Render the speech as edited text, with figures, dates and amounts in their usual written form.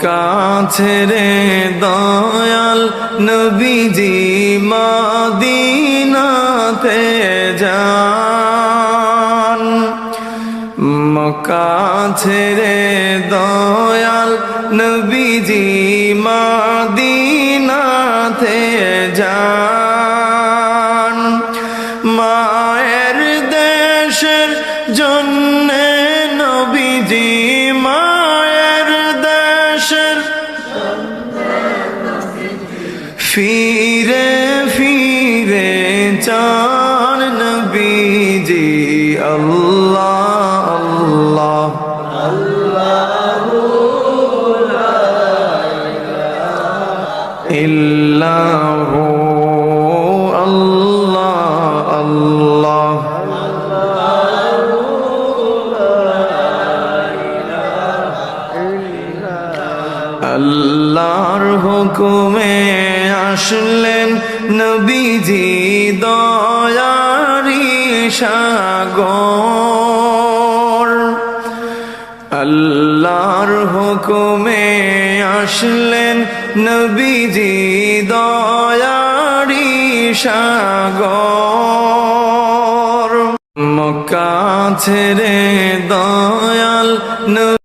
মক্কা ছেড়ে দয়াল নবীজি মদিনাতে যান। মক্কা ছেড়ে দয়াল নবীজি মদিনাতে যান। মায়ের দেশের জন্যে নবীজি মায়ের দেশের ফিরে ফিরে চান নবীজি। আল্লাহ আল্লাহ ইল্লাহু আল্লাহ আল্লাহ আল্লাহর হুকুমে আসলেন নবীজি দয়ারি সাগর। আল্লাহর হুকুমে আসলেন নবীজি দয়ারি সাগর। মক্কা ছেড়ে দয়াল